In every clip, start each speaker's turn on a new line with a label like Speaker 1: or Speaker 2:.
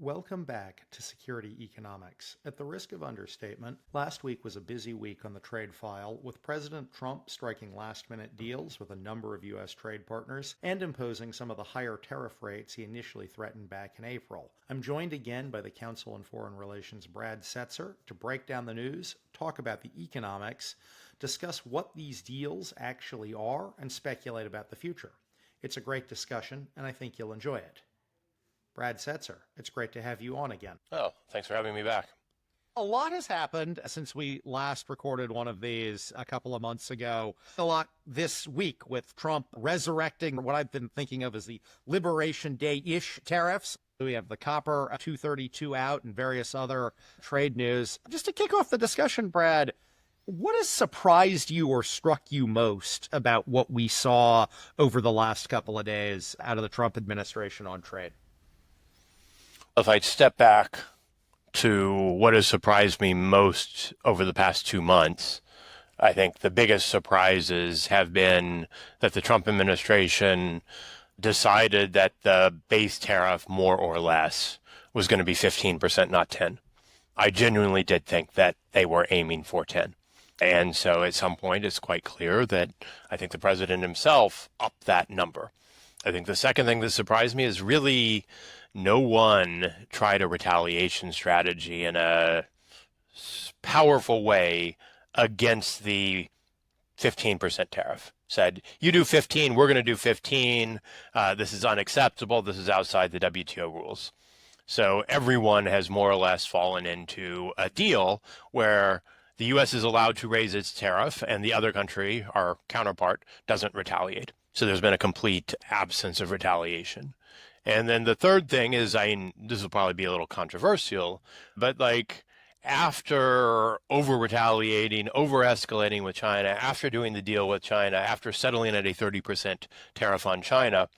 Speaker 1: Welcome back to Security Economics. At the risk of understatement, last week was a busy week on the trade file, with President Trump striking last-minute deals with a number of U.S. trade partners and imposing some of the higher tariff rates he initially threatened back in April. I'm joined again by the Counsel on Foreign Relations Brad Setzer to break down the news, talk about the economics, discuss what these deals actually are, and speculate about the future. It's a great discussion, and I think you'll enjoy it. Brad Setzer, it's great to have you on again.
Speaker 2: Oh, thanks for having me back.
Speaker 3: A lot has happened since we last recorded one of these a couple of months ago. A lot this week with Trump resurrecting what I've been thinking of as the Liberation Day-ish tariffs. We have the copper 232 out and various other trade news. Just to kick off the discussion, Brad, what has surprised you or struck you most about what we saw over the last couple of days out of the Trump administration on trade?
Speaker 2: If I step back to what has surprised me most over the past 2 months, I think the biggest surprises have been that the Trump administration decided that the base tariff, more or less, was going to be 15%, not 10. I genuinely did think that they were aiming for 10. And so at some point, it's quite clear that I think the president himself upped that number. I think the second thing that surprised me is really no one tried a retaliation strategy in a powerful way against the 15% tariff. Said, you do 15, we're going to do 15. This is unacceptable. This is outside the WTO rules. So everyone has more or less fallen into a deal where the U.S. is allowed to raise its tariff and the other country, our counterpart, doesn't retaliate. So there's been a complete absence of retaliation. And then the third thing is, this will probably be a little controversial, but after over-retaliating, over-escalating with China, after doing the deal with China, after settling at a 30% tariff on China,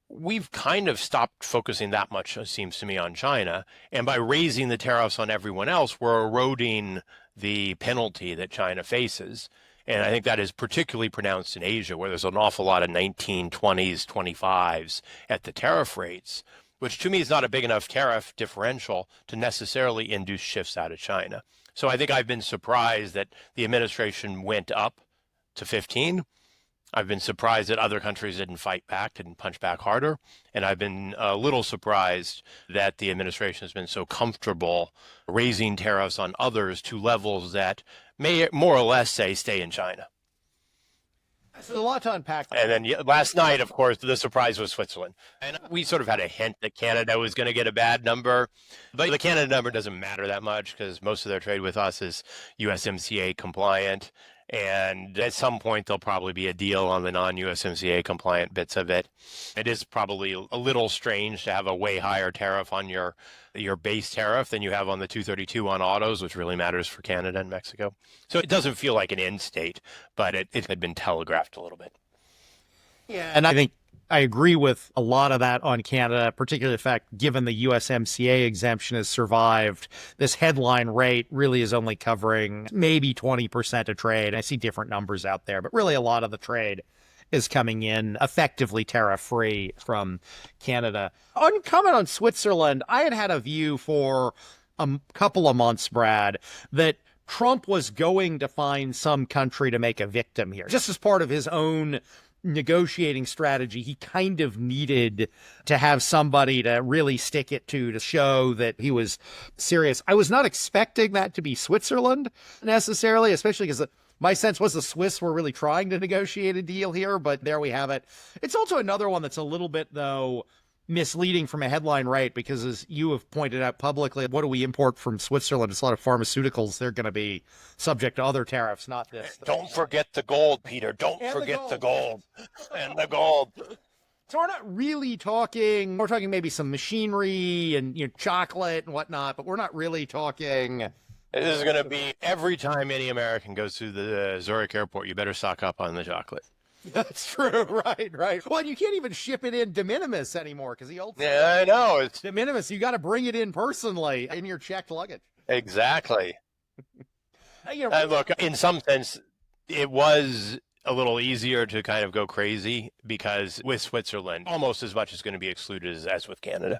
Speaker 2: we've kind of stopped focusing that much, it seems to me, on China. And by raising the tariffs on everyone else, we're eroding the penalty that China faces. And I think that is particularly pronounced in Asia, where there's an awful lot of 19, 20s, 25s at the tariff rates, which to me is not a big enough tariff differential to necessarily induce shifts out of China. So I think I've been surprised that the administration went up to 15. I've been surprised that other countries didn't fight back, didn't punch back harder. And I've been a little surprised that the administration has been so comfortable raising tariffs on others to levels that may more or less say stay in China.
Speaker 3: There's a lot to unpack.
Speaker 2: And then last night, of course, the surprise was Switzerland. And we sort of had a hint that Canada was going to get a bad number. But the Canada number doesn't matter that much because most of their trade with us is USMCA compliant. And at some point, there'll probably be a deal on the non-USMCA compliant bits of it. It is probably a little strange to have a way higher tariff on your base tariff than you have on the 232 on autos, which really matters for Canada and Mexico. So it doesn't feel like an end state, but it had been telegraphed a little bit.
Speaker 3: Yeah, and I think I agree with a lot of that on Canada, particularly the fact, given the USMCA exemption has survived, this headline rate really is only covering maybe 20% of trade. I see different numbers out there, but really a lot of the trade is coming in effectively tariff-free from Canada. On comment on Switzerland, I had a view for a couple of months, Brad, that Trump was going to find some country to make a victim here, just as part of his own negotiating strategy. He kind of needed to have somebody to really stick it to show that he was serious. I was not expecting that to be Switzerland necessarily, especially because my sense was the Swiss were really trying to negotiate a deal here, but there we have it. It's also another one that's a little bit, though, misleading from a headline rate, because as you have pointed out publicly, what do we import from Switzerland? It's a lot of pharmaceuticals. They're going to be subject to other tariffs, not this.
Speaker 2: Don't forget the gold, Peter. Don't forget the gold. And the gold.
Speaker 3: So we're not really talking, we're talking maybe some machinery and chocolate and whatnot, but we're not really talking.
Speaker 2: This is going to be every time any American goes through the Zurich airport, you better stock up on the chocolate.
Speaker 3: That's true, right. Well, you can't even ship it in de minimis anymore because the old.
Speaker 2: Yeah, I know. It's
Speaker 3: de minimis. You got to bring it in personally in your checked luggage.
Speaker 2: Exactly. Look, in some sense, it was a little easier to kind of go crazy because with Switzerland, almost as much is going to be excluded as with Canada.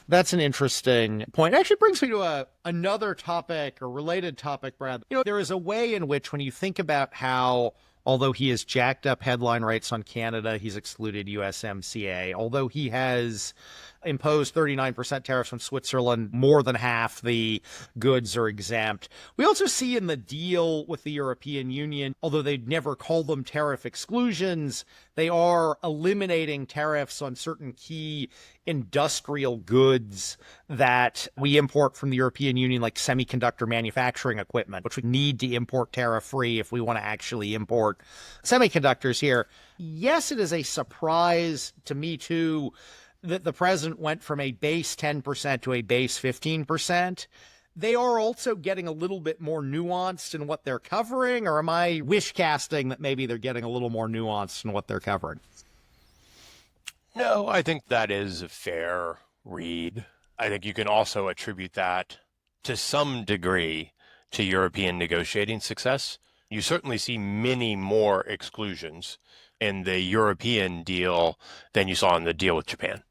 Speaker 3: That's an interesting point. It actually brings me to another topic or related topic, Brad. There is a way in which when you think about how, although he has jacked up headline rates on Canada, he's excluded USMCA, although he has imposed 39% tariffs on Switzerland, more than half the goods are exempt. We also see in the deal with the European Union, although they'd never call them tariff exclusions, they are eliminating tariffs on certain key industrial goods that we import from the European Union, like semiconductor manufacturing equipment, which we need to import tariff-free if we want to actually import semiconductors here. Yes, it is a surprise to me, too, that the president went from a base 10% to a base 15%. They are also getting a little bit more nuanced in what they're covering, or am I wish casting that maybe they're getting a little more nuanced in what they're covering?
Speaker 2: No, I think that is a fair read. I think you can also attribute that to some degree to European negotiating success. You certainly see many more exclusions in the European deal than you saw in the deal with Japan.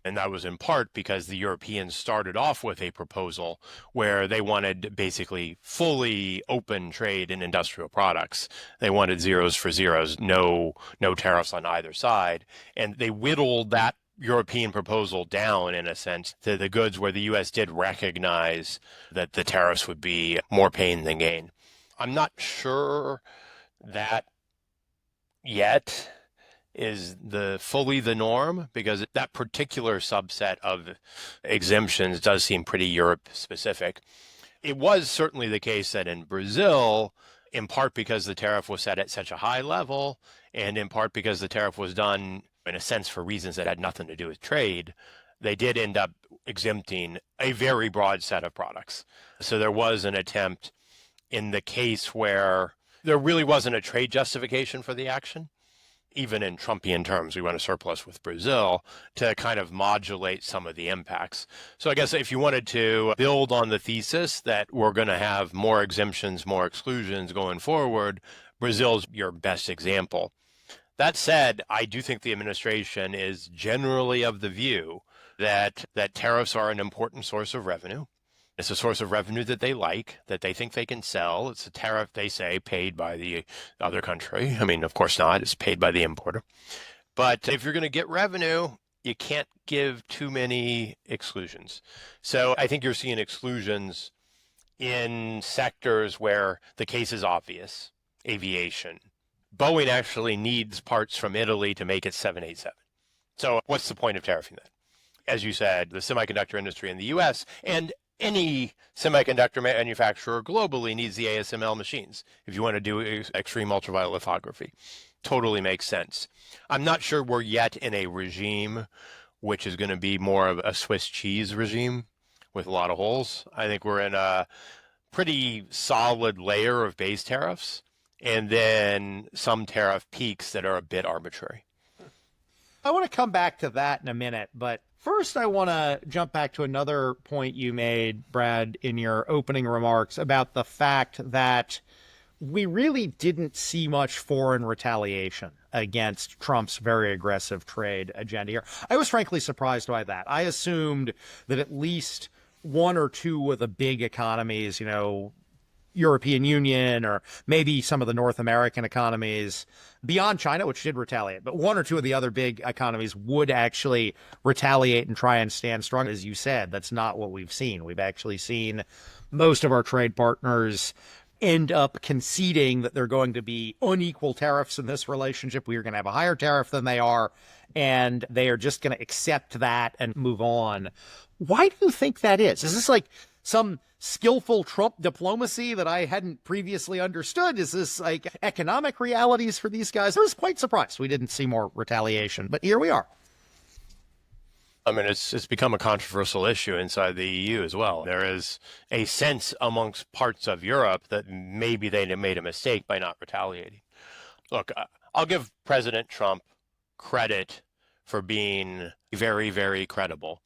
Speaker 2: And that was in part because the Europeans started off with a proposal where they wanted basically fully open trade in industrial products. They wanted zeros for zeros, no tariffs on either side. And they whittled that European proposal down, in a sense, to the goods where the U.S. did recognize that the tariffs would be more pain than gain. I'm not sure that yet is fully the norm, because that particular subset of exemptions does seem pretty Europe specific. It was certainly the case that in Brazil, in part because the tariff was set at such a high level, and in part because the tariff was done, in a sense, for reasons that had nothing to do with trade, they did end up exempting a very broad set of products. So there was an attempt in the case where there really wasn't a trade justification for the action, even in Trumpian terms, we went a surplus with Brazil, to kind of modulate some of the impacts. So I guess if you wanted to build on the thesis that we're going to have more exemptions, more exclusions going forward, Brazil's your best example. That said, I do think the administration is generally of the view that tariffs are an important source of revenue. It's a source of revenue that they like, that they think they can sell. It's a tariff, they say, paid by the other country. I mean, of course not. It's paid by the importer. But if you're going to get revenue, you can't give too many exclusions. So I think you're seeing exclusions in sectors where the case is obvious. Aviation. Boeing actually needs parts from Italy to make its 787. So what's the point of tariffing that? As you said, the semiconductor industry in the U.S. and any semiconductor manufacturer globally needs the ASML machines if you want to do extreme ultraviolet lithography. Totally makes sense. I'm not sure we're yet in a regime which is going to be more of a Swiss cheese regime with a lot of holes. I think we're in a pretty solid layer of base tariffs and then some tariff peaks that are a bit arbitrary.
Speaker 3: I want to come back to that in a minute, but first I want to jump back to another point you made, Brad, in your opening remarks about the fact that we really didn't see much foreign retaliation against Trump's very aggressive trade agenda here. I was frankly surprised by that. I assumed that at least one or two of the big economies, European Union or maybe some of the North American economies beyond China, which did retaliate, but one or two of the other big economies would actually retaliate and try and stand strong. As you said, that's not what we've seen. We've actually seen most of our trade partners end up conceding that they're going to be unequal tariffs in this relationship. We are going to have a higher tariff than they are, and they are just going to accept that and move on. Why do you think that is? Is this like some skillful Trump diplomacy that I hadn't previously understood? Is this like economic realities for these guys? I was quite surprised we didn't see more retaliation, but here we are.
Speaker 2: I mean, it's become a controversial issue inside the EU as well. There is a sense amongst parts of Europe that maybe they made a mistake by not retaliating. Look, I'll give President Trump credit for being very, very credible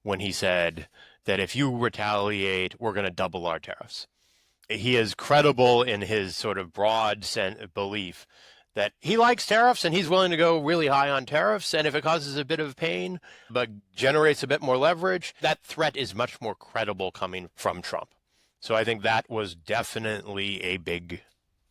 Speaker 2: when he said that if you retaliate, we're going to double our tariffs. He is credible in his sort of broad belief that he likes tariffs and he's willing to go really high on tariffs. And if it causes a bit of pain, but generates a bit more leverage, that threat is much more credible coming from Trump. So I think that was definitely a big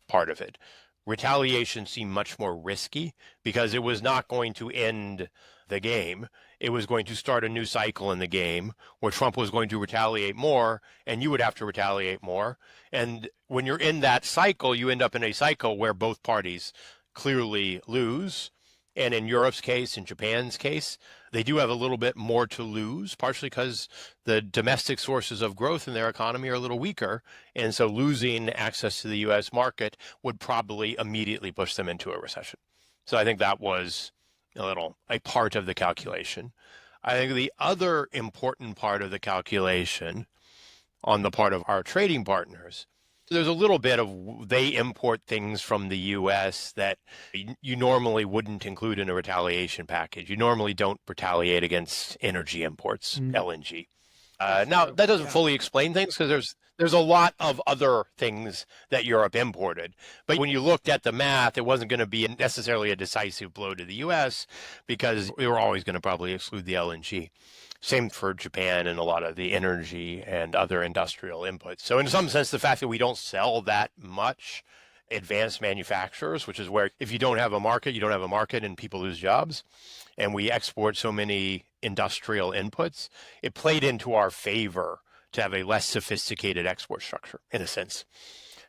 Speaker 2: part of it. Retaliation seemed much more risky because it was not going to end the game. It was going to start a new cycle in the game where Trump was going to retaliate more and you would have to retaliate more. And when you're in that cycle, you end up in a cycle where both parties clearly lose. And in Europe's case, in Japan's case, they do have a little bit more to lose, partially because the domestic sources of growth in their economy are a little weaker. And so losing access to the U.S. market would probably immediately push them into a recession. So I think that was a part of the calculation. I think the other important part of the calculation on the part of our trading partners, there's a little bit of they import things from the U.S. that you normally wouldn't include in a retaliation package. You normally don't retaliate against energy imports, LNG. Now, that doesn't fully explain things because there's a lot of other things that Europe imported. But when you looked at the math, it wasn't going to be necessarily a decisive blow to the U.S. because we were always going to probably exclude the LNG. Same for Japan and a lot of the energy and other industrial inputs. So in some sense, the fact that we don't sell that much advanced manufacturers, which is where if you don't have a market, you don't have a market and people lose jobs. And we export so many industrial inputs, it played into our favor to have a less sophisticated export structure in a sense.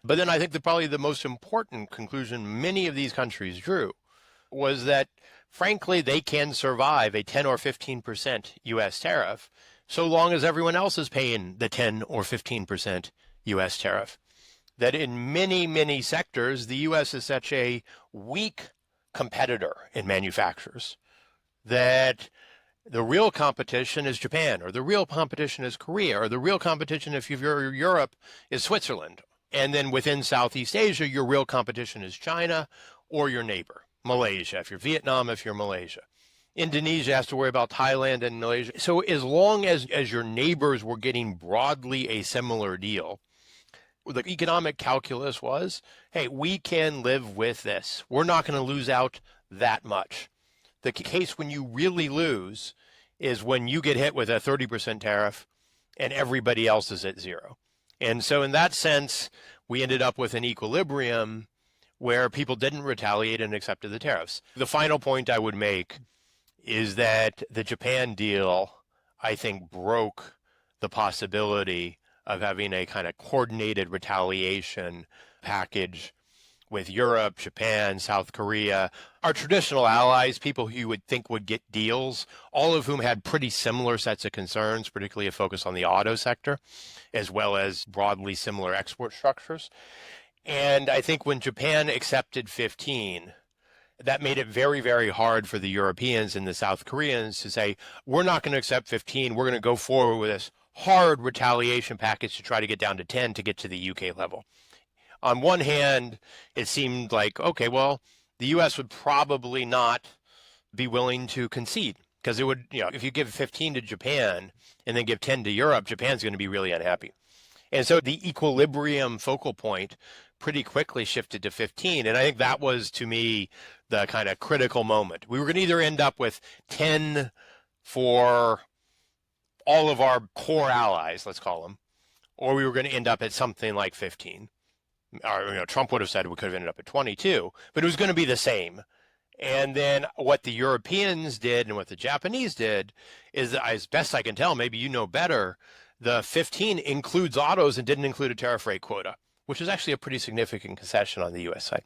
Speaker 2: But then I think that probably the most important conclusion many of these countries drew was that frankly, they can survive a 10 or 15% U.S. tariff so long as everyone else is paying the 10 or 15% U.S. tariff. That in many, many sectors, the U.S. is such a weak competitor in manufacturers that the real competition is Japan, or the real competition is Korea, or the real competition, if you're Europe, is Switzerland. And then within Southeast Asia, your real competition is China or your neighbor. Malaysia, if you're Vietnam, if you're Malaysia. Indonesia has to worry about Thailand and Malaysia. So as long as your neighbors were getting broadly a similar deal, the economic calculus was, hey, we can live with this. We're not going to lose out that much. The case when you really lose is when you get hit with a 30% tariff and everybody else is at zero. And so in that sense, we ended up with an equilibrium where people didn't retaliate and accepted the tariffs. The final point I would make is that the Japan deal, I think, broke the possibility of having a kind of coordinated retaliation package with Europe, Japan, South Korea, our traditional allies, people who you would think would get deals, all of whom had pretty similar sets of concerns, particularly a focus on the auto sector, as well as broadly similar export structures. And I think when Japan accepted 15, that made it very, very hard for the Europeans and the South Koreans to say, we're not going to accept 15. We're going to go forward with this hard retaliation package to try to get down to 10 to get to the UK level. On one hand, it seemed like, okay, well, the U.S. would probably not be willing to concede because it would, if you give 15 to Japan and then give 10 to Europe, Japan's going to be really unhappy. And so the equilibrium focal point pretty quickly shifted to 15. And I think that was, to me, the kind of critical moment. We were going to either end up with 10 for all of our core allies, let's call them, or we were going to end up at something like 15. Or, Trump would have said we could have ended up at 22, but it was going to be the same. And then what the Europeans did and what the Japanese did is, as best I can tell, maybe you know better, the 15 includes autos and didn't include a tariff rate quota, which is actually a pretty significant concession on the U.S. side.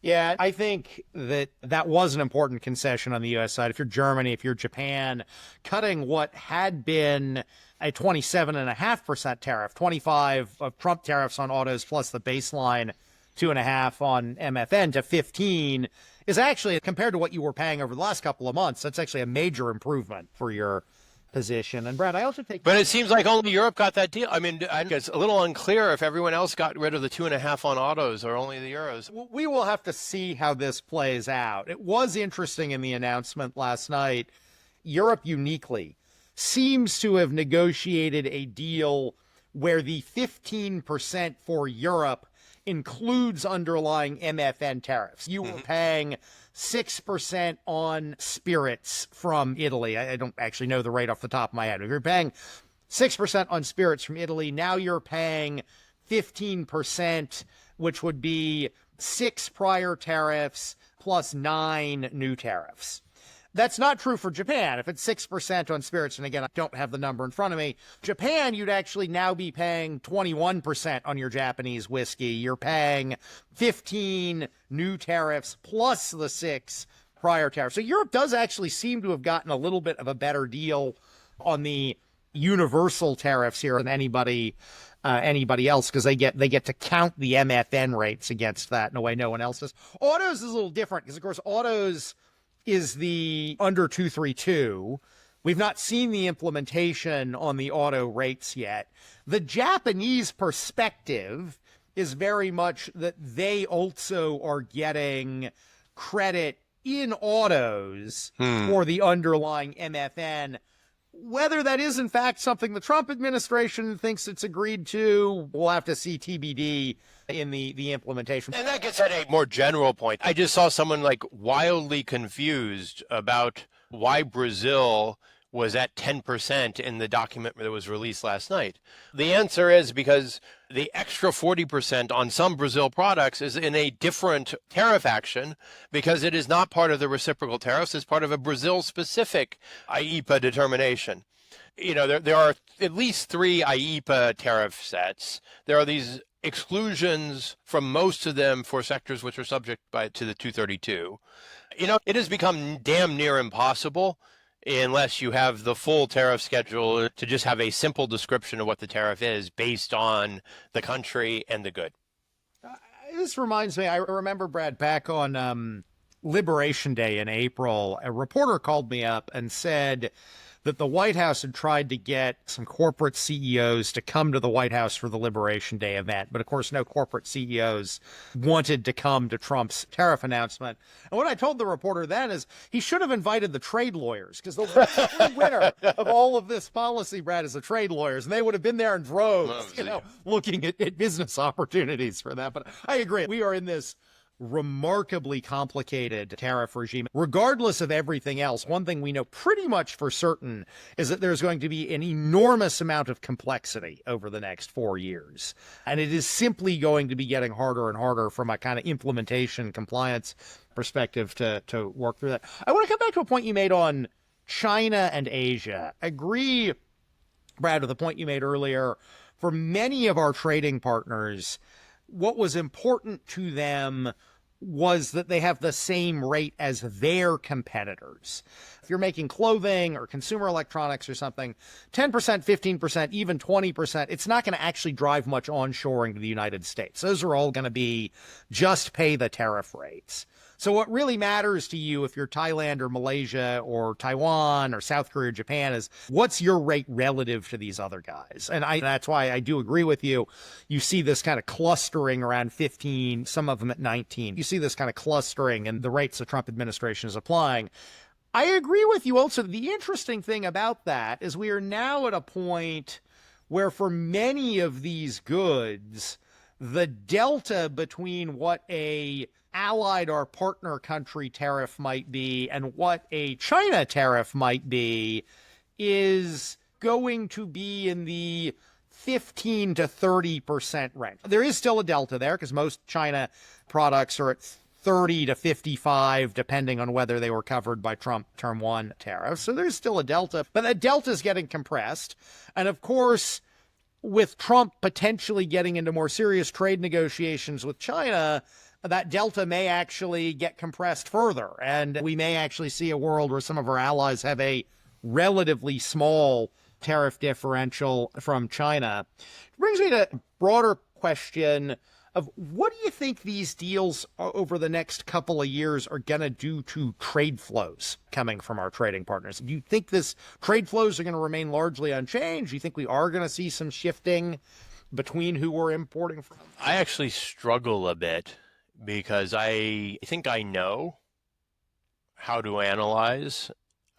Speaker 3: Yeah, I think that was an important concession on the U.S. side. If you're Germany, if you're Japan, cutting what had been a 27.5% tariff, 25 of Trump tariffs on autos plus the baseline 2.5 on MFN to 15 is actually, compared to what you were paying over the last couple of months, that's actually a major improvement for your position. And Brad, I also take...
Speaker 2: But it seems like only Europe got that deal. I mean, it's a little unclear if everyone else got rid of the 2.5 on autos or only the Euros.
Speaker 3: We will have to see how this plays out. It was interesting in the announcement last night. Europe uniquely seems to have negotiated a deal where the 15% for Europe includes underlying MFN tariffs. You were paying 6% on spirits from Italy. I don't actually know the rate off the top of my head. If you're paying 6% on spirits from Italy, now you're paying 15%, which would be 6 prior tariffs plus 9 new tariffs. That's not true for Japan. If it's 6% on spirits, and again, I don't have the number in front of me, Japan, you'd actually now be paying 21% on your Japanese whiskey. You're paying 15 new tariffs plus the 6 prior tariffs. So Europe does actually seem to have gotten a little bit of a better deal on the universal tariffs here than anybody else, because they get to count the MFN rates against that in a way no one else does. Autos is a little different because, of course, autos is the under 232. We've not seen the implementation on the auto rates yet. The Japanese perspective is very much that they also are getting credit in autos for the underlying MFN. Whether that is, in fact, something the Trump administration thinks it's agreed to, we'll have to see TBD in the implementation.
Speaker 2: And that gets at a more general point. I just saw someone like wildly confused about why Brazil was at 10% in the document that was released last night. The answer is because the extra 40% on some Brazil products is in a different tariff action because it is not part of the reciprocal tariffs. It's part of a Brazil-specific IEEPA determination. You know, there are at least 3 IEEPA tariff sets. There are these exclusions from most of them for sectors which are subject to the 232. You know, it has become damn near impossible unless you have the full tariff schedule to just have a simple description of what the tariff is based on the country and the good.
Speaker 3: This reminds me, I remember, Brad, back on Liberation Day in April, a reporter called me up and said that the White House had tried to get some corporate CEOs to come to the White House for the Liberation Day event. But of course, no corporate CEOs wanted to come to Trump's tariff announcement. And what I told the reporter then is he should have invited the trade lawyers, because the winner of all of this policy, Brad, is the trade lawyers. And they would have been there in droves, looking at business opportunities for that. But I agree. We are in this remarkably complicated tariff regime. Regardless of everything else, one thing we know pretty much for certain is that there's going to be an enormous amount of complexity over the next 4 years. And it is simply going to be getting harder and harder from a kind of implementation compliance perspective to work through that. I want to come back to a point you made on China and Asia. I agree, Brad, with the point you made earlier. For many of our trading partners, what was important to them was that they have the same rate as their competitors. If you're making clothing or consumer electronics or something, 10%, 15%, even 20%, it's not going to actually drive much onshoring to the United States. Those are all going to be just pay the tariff rates. So what really matters to you if you're Thailand or Malaysia or Taiwan or South Korea or Japan is what's your rate relative to these other guys? And that's why I do agree with you. You see this kind of clustering around 15, some of them at 19. You see this kind of clustering in the rates the Trump administration is applying. I agree with you also. The interesting thing about that is we are now at a point where for many of these goods, the delta between what a allied or partner country tariff might be and what a China tariff might be is going to be in the 15 to 30% range. There is still a delta there because most China products are at 30 to 55, depending on whether they were covered by Trump Term 1 tariffs. So there's still a delta, but that delta is getting compressed. And of course, with Trump potentially getting into more serious trade negotiations with China, that delta may actually get compressed further. And we may actually see a world where some of our allies have a relatively small tariff differential from China. It brings me to a broader question of what do you think these deals over the next couple of years are going to do to trade flows coming from our trading partners? Do you think this trade flows are going to remain largely unchanged? Do you think we are going to see some shifting between who we're importing from?
Speaker 2: I actually struggle a bit because I think I know how to analyze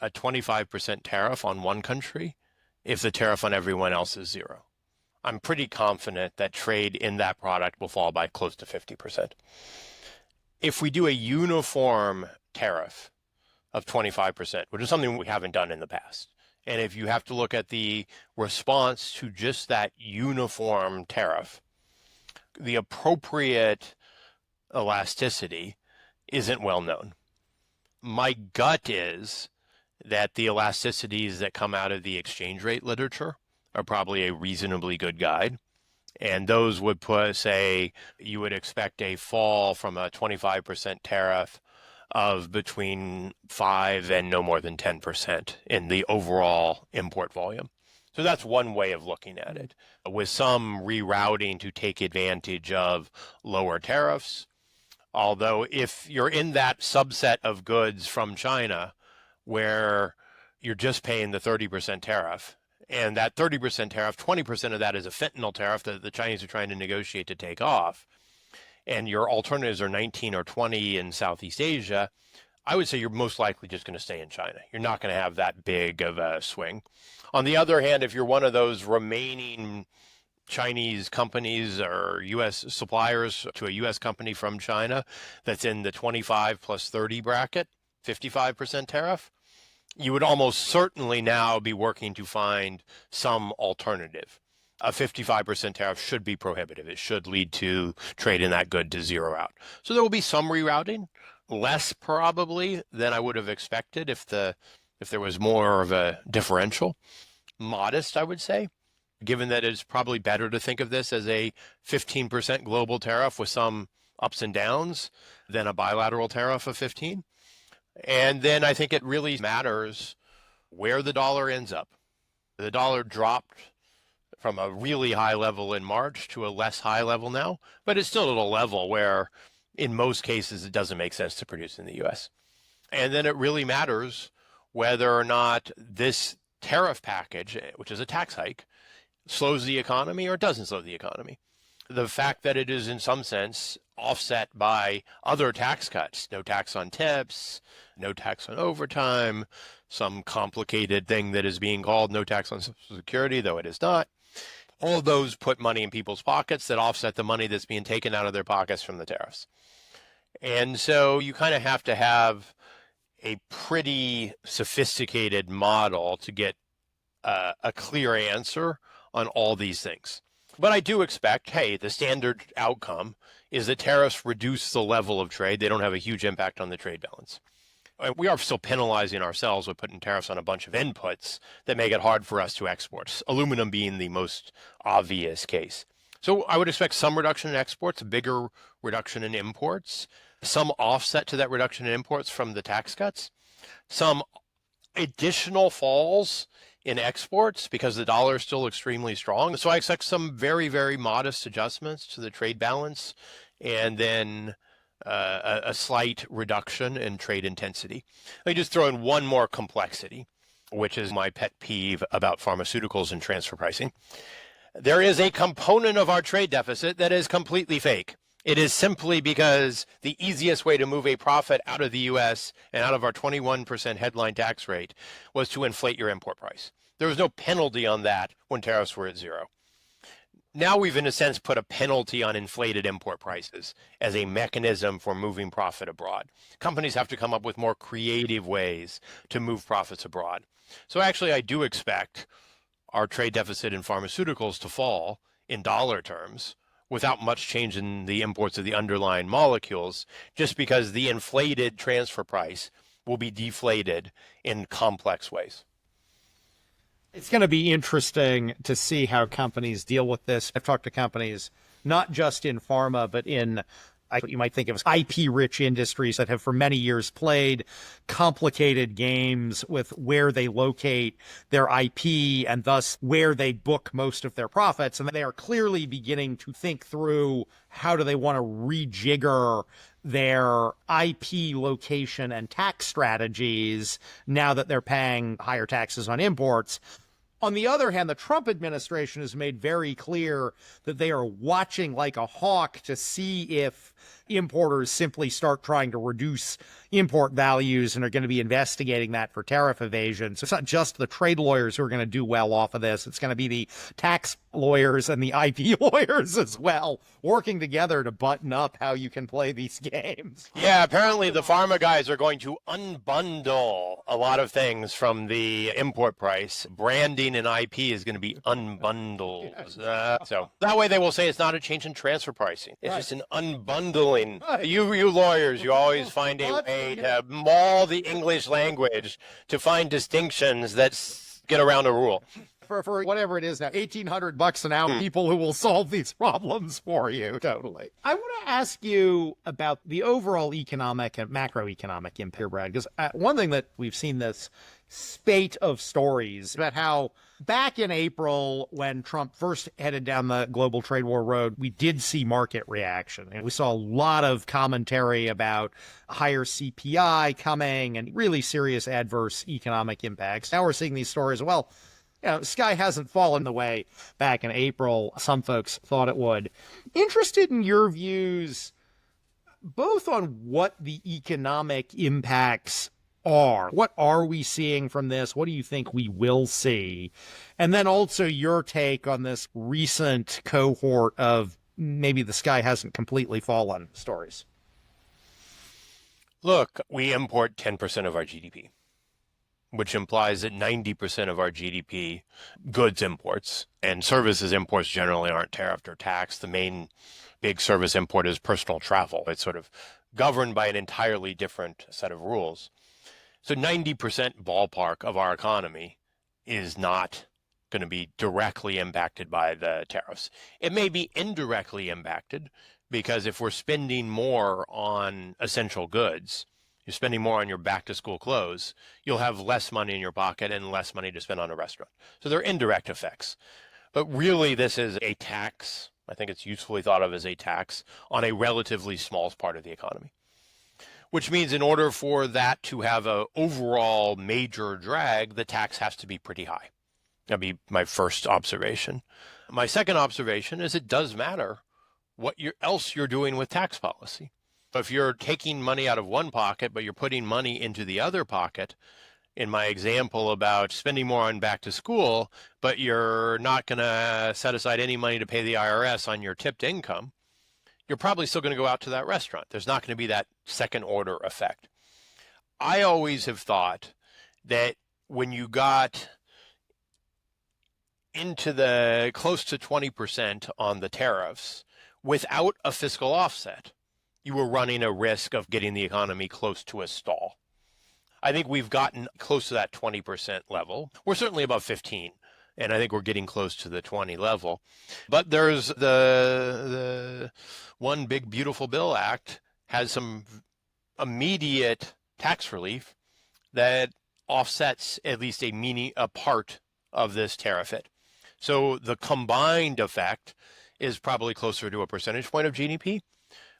Speaker 2: a 25% tariff on one country if the tariff on everyone else is 0. I'm pretty confident that trade in that product will fall by close to 50%. If we do a uniform tariff of 25%, which is something we haven't done in the past, and if you have to look at the response to just that uniform tariff, the appropriate elasticity isn't well known. My gut is that the elasticities that come out of the exchange rate literature are probably a reasonably good guide. And those would say you would expect a fall from a 25% tariff of between 5 and no more than 10% in the overall import volume. So that's one way of looking at it, with some rerouting to take advantage of lower tariffs. Although if you're in that subset of goods from China where you're just paying the 30% tariff, and that 30% tariff, 20% of that is a fentanyl tariff that the Chinese are trying to negotiate to take off, and your alternatives are 19 or 20 in Southeast Asia, I would say you're most likely just going to stay in China. You're not going to have that big of a swing. On the other hand, if you're one of those remaining Chinese companies or U.S. suppliers to a U.S. company from China that's in the 25 plus 30 bracket, 55% tariff, you would almost certainly now be working to find some alternative. A 55% tariff should be prohibitive. It should lead to trade in that good to zero out. So there will be some rerouting, less probably than I would have expected if there was more of a differential. Modest, I would say, given that it's probably better to think of this as a 15% global tariff with some ups and downs than a bilateral tariff of 15. And then I think it really matters where the dollar ends up. The dollar dropped from a really high level in March to a less high level now, but it's still at a level where in most cases it doesn't make sense to produce in the U.S. And then it really matters whether or not this tariff package, which is a tax hike, slows the economy or doesn't slow the economy. The fact that it is in some sense offset by other tax cuts, no tax on tips, no tax on overtime, some complicated thing that is being called no tax on Social Security, though it is not. All of those put money in people's pockets that offset the money that's being taken out of their pockets from the tariffs. And so you kind of have to have a pretty sophisticated model to get a clear answer on all these things. But I do expect, hey, the standard outcome is that tariffs reduce the level of trade. They don't have a huge impact on the trade balance. We are still penalizing ourselves with putting tariffs on a bunch of inputs that make it hard for us to export, aluminum being the most obvious case. So I would expect some reduction in exports, a bigger reduction in imports, some offset to that reduction in imports from the tax cuts, some additional falls in exports because the dollar is still extremely strong. So I expect some very, very modest adjustments to the trade balance and then a slight reduction in trade intensity. Let me just throw in one more complexity, which is my pet peeve about pharmaceuticals and transfer pricing. There is a component of our trade deficit that is completely fake. It is simply because the easiest way to move a profit out of the U.S. and out of our 21% headline tax rate was to inflate your import price. There was no penalty on that when tariffs were at zero. Now we've, in a sense, put a penalty on inflated import prices as a mechanism for moving profit abroad. Companies have to come up with more creative ways to move profits abroad. So actually, I do expect our trade deficit in pharmaceuticals to fall in dollar terms without much change in the imports of the underlying molecules, just because the inflated transfer price will be deflated in complex ways.
Speaker 3: It's going to be interesting to see how companies deal with this. I've talked to companies not just in pharma, but in what you might think of as IP-rich industries that have for many years played complicated games with where they locate their IP and thus where they book most of their profits. And they are clearly beginning to think through how do they want to rejigger their IP location and tax strategies now that they're paying higher taxes on imports. On the other hand, the Trump administration has made very clear that they are watching like a hawk to see if importers simply start trying to reduce import values and are going to be investigating that for tariff evasion. So it's not just the trade lawyers who are going to do well off of this. It's going to be the tax lawyers and the IP lawyers as well, working together to button up how you can play these games.
Speaker 2: Yeah, apparently the pharma guys are going to unbundle a lot of things from the import price. Branding and IP is going to be unbundled. So that way they will say it's not a change in transfer pricing. It's just an unbundling. You lawyers, you always find a way to maul the English language to find distinctions that get around a rule.
Speaker 3: For whatever it is now, $1,800 an hour, people who will solve these problems for you. Totally. I want to ask you about the overall economic and macroeconomic impact here, Brad, because one thing that we've seen this spate of stories about how back in April, when Trump first headed down the global trade war road, we did see market reaction. And we saw a lot of commentary about higher CPI coming and really serious adverse economic impacts. Now we're seeing these stories, well, sky hasn't fallen the way back in April some folks thought it would. Interested in your views, both on what the economic impacts are. What are we seeing from this? What do you think we will see? And then also your take on this recent cohort of maybe the sky hasn't completely fallen stories.
Speaker 2: Look, we import 10% of our GDP, which implies that 90% of our GDP goods imports and services imports generally aren't tariffed or taxed. The main big service import is personal travel. It's sort of governed by an entirely different set of rules. So 90% ballpark of our economy is not going to be directly impacted by the tariffs. It may be indirectly impacted because if we're spending more on essential goods, you're spending more on your back-to-school clothes, you'll have less money in your pocket and less money to spend on a restaurant. So there are indirect effects. But really, this is a tax. I think it's usefully thought of as a tax on a relatively small part of the economy, which means in order for that to have an overall major drag, the tax has to be pretty high. That'd be my first observation. My second observation is it does matter what else you're doing with tax policy. If you're taking money out of one pocket, but you're putting money into the other pocket, in my example about spending more on back to school, but you're not going to set aside any money to pay the IRS on your tipped income, you're probably still going to go out to that restaurant. There's not going to be that second order effect. I always have thought that when you got into the close to 20% on the tariffs without a fiscal offset, you were running a risk of getting the economy close to a stall. I think we've gotten close to that 20% level. We're certainly above 15, and I think we're getting close to the 20 level. But there's the One Big Beautiful Bill Act has some immediate tax relief that offsets at least a part of this tariff hit. So the combined effect is probably closer to a percentage point of GDP,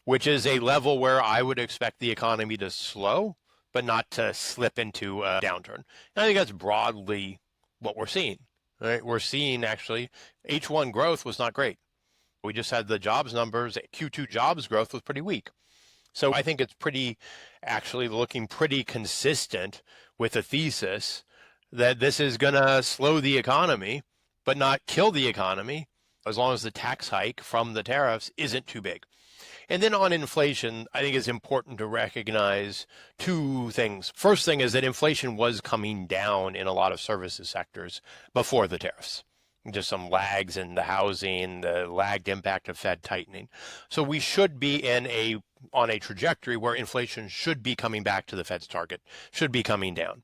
Speaker 2: which is a level where I would expect the economy to slow, but not to slip into a downturn. And I think that's broadly what we're seeing. Right? We're seeing actually H1 growth was not great. We just had the jobs numbers. Q2 jobs growth was pretty weak. So I think it's actually looking pretty consistent with the thesis that this is going to slow the economy, but not kill the economy as long as the tax hike from the tariffs isn't too big. And then on inflation, I think it's important to recognize two things. First thing is that inflation was coming down in a lot of services sectors before the tariffs. Just some lags in the housing, the lagged impact of Fed tightening. So we should be on a trajectory where inflation should be coming back to the Fed's target, should be coming down.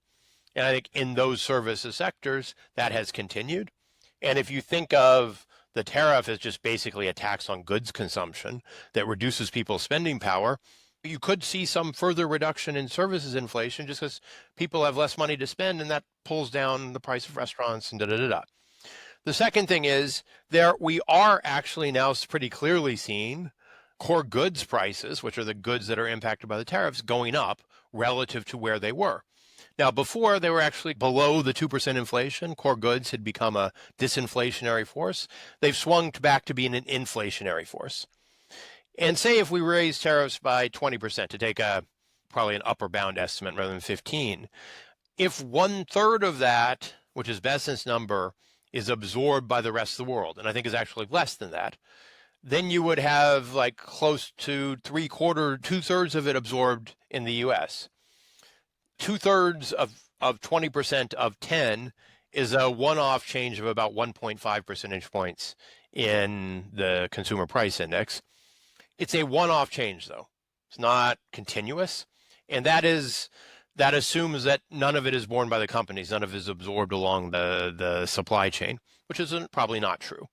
Speaker 2: And I think in those services sectors, that has continued. And if you think of the tariff as just basically a tax on goods consumption that reduces people's spending power, you could see some further reduction in services inflation just because people have less money to spend, and that pulls down the price of restaurants and da-da-da-da. The second thing is we are actually now pretty clearly seeing core goods prices, which are the goods that are impacted by the tariffs, going up relative to where they were. Now, before they were actually below the 2% inflation, core goods had become a disinflationary force. They've swung back to being an inflationary force. And say if we raise tariffs by 20% to take probably an upper bound estimate rather than 15, if 1/3 of that, which is Besant's number, is absorbed by the rest of the world, and I think is actually less than that, then you would have like close to 2/3 of it absorbed in the US. 2/3 of 20% of 10 is a one-off change of about 1.5 percentage points in the consumer price index. It's a one-off change, though. It's not continuous. And that assumes that none of it is borne by the companies, none of it is absorbed along the supply chain, which is probably not true.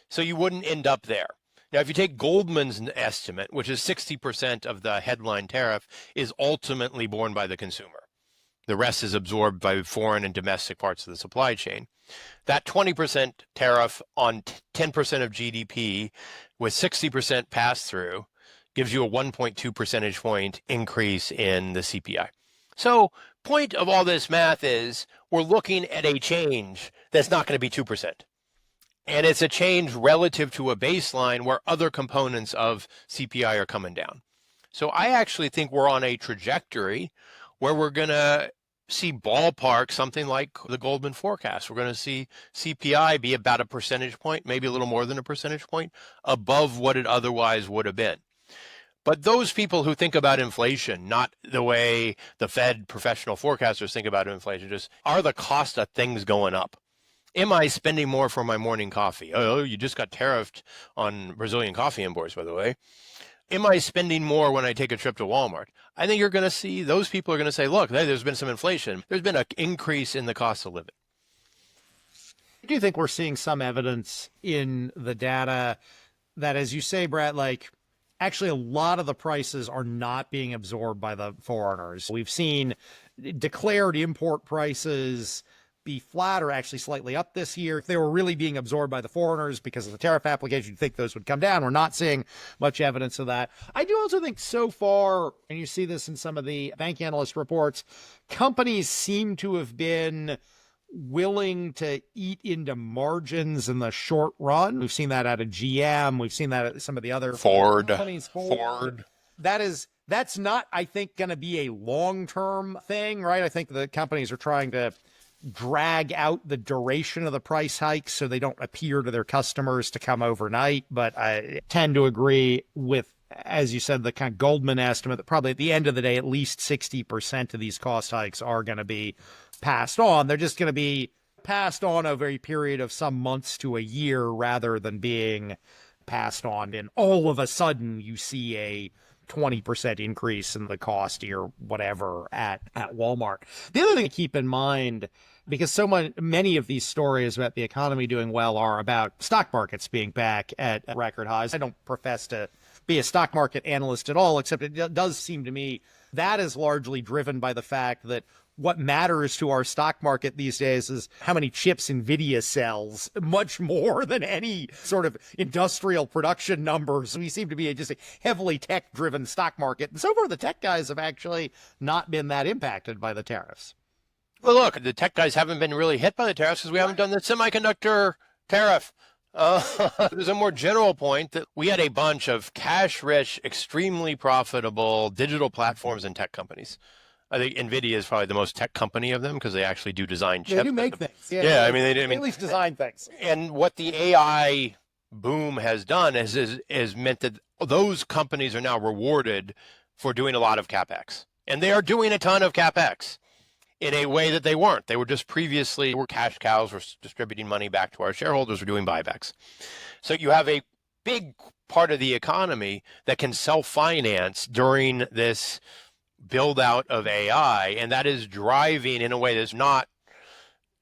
Speaker 2: So you wouldn't end up there. Now, if you take Goldman's estimate, which is 60% of the headline tariff, is ultimately borne by the consumer. The rest is absorbed by foreign and domestic parts of the supply chain. That 20% tariff on 10% of GDP with 60% pass-through gives you a 1.2 percentage point increase in the CPI. So point of all this math is we're looking at a change that's not going to be 2%. And it's a change relative to a baseline where other components of CPI are coming down. So I actually think we're on a trajectory where we're going to see ballpark something like the Goldman forecast. We're going to see CPI be about a percentage point, maybe a little more than a percentage point above what it otherwise would have been. But those people who think about inflation, not the way the Fed professional forecasters think about inflation, just are the cost of things going up. Am I spending more for my morning coffee? Oh, you just got tariffed on Brazilian coffee imports, by the way. Am I spending more when I take a trip to Walmart? I think you're going to see those people are going to say, look, there's been some inflation. There's been an increase in the cost of living.
Speaker 3: I do think we're seeing some evidence in the data that, as you say, Brett, like actually a lot of the prices are not being absorbed by the foreigners. We've seen declared import prices be flat or actually slightly up this year. If they were really being absorbed by the foreigners because of the tariff application, you'd think those would come down. We're not seeing much evidence of that. I do also think so far, and you see this in some of the bank analyst reports, companies seem to have been willing to eat into margins in the short run. We've seen that out of GM. We've seen that at some of the other companies. Ford. That's not, I think, going to be a long-term thing, right? I think the companies are trying to drag out the duration of the price hikes so they don't appear to their customers to come overnight. But I tend to agree with, as you said, the kind of Goldman estimate that probably at the end of the day, at least 60% of these cost hikes are going to be passed on. They're just going to be passed on over a period of some months to a year rather than being passed on. And all of a sudden you see a 20% increase in the cost or whatever at Walmart. The other thing to keep in mind, because many of these stories about the economy doing well are about stock markets being back at record highs. I don't profess to be a stock market analyst at all, except it does seem to me that is largely driven by the fact that what matters to our stock market these days is how many chips NVIDIA sells, much more than any sort of industrial production numbers. We seem to be just a heavily tech-driven stock market. And so far, the tech guys have actually not been that impacted by the tariffs.
Speaker 2: Well, look, the tech guys haven't been really hit by the tariffs because we haven't done the semiconductor tariff. There's a more general point that we had a bunch of cash-rich, extremely profitable digital platforms and tech companies. I think NVIDIA is probably the most tech company of them because they actually do design chips.
Speaker 3: They do make things.
Speaker 2: Yeah, I mean,
Speaker 3: they at least design things.
Speaker 2: And what the AI boom has done is meant that those companies are now rewarded for doing a lot of CapEx. And they are doing a ton of CapEx in a way that they weren't. They were just previously were cash cows, were distributing money back to our shareholders, were doing buybacks. So you have a big part of the economy that can self-finance during this build out of AI, and that is driving in a way that's not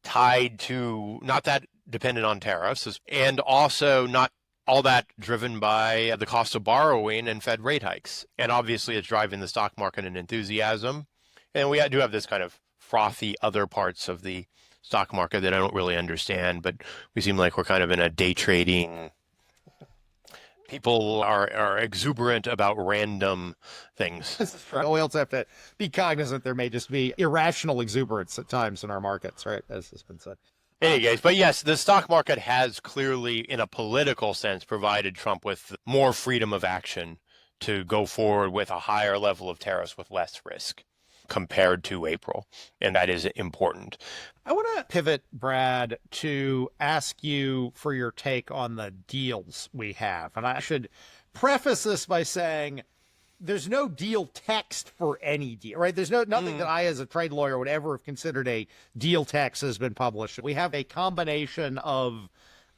Speaker 2: that dependent on tariffs, and also not all that driven by the cost of borrowing and Fed rate hikes. And obviously it's driving the stock market and enthusiasm. And we do have this kind of frothy other parts of the stock market that I don't really understand, but we seem like we're kind of in a day trading. People are exuberant about random things.
Speaker 3: We also have to be cognizant there may just be irrational exuberance at times in our markets, right? As has been said.
Speaker 2: In any case, but yes, the stock market has clearly, in a political sense, provided Trump with more freedom of action to go forward with a higher level of tariffs with less risk compared to April. And that is important.
Speaker 3: I want to pivot, Brad, to ask you for your take on the deals we have. And I should preface this by saying there's no deal text for any deal, right? There's nothing that I, as a trade lawyer, would ever have considered a deal text has been published. We have a combination of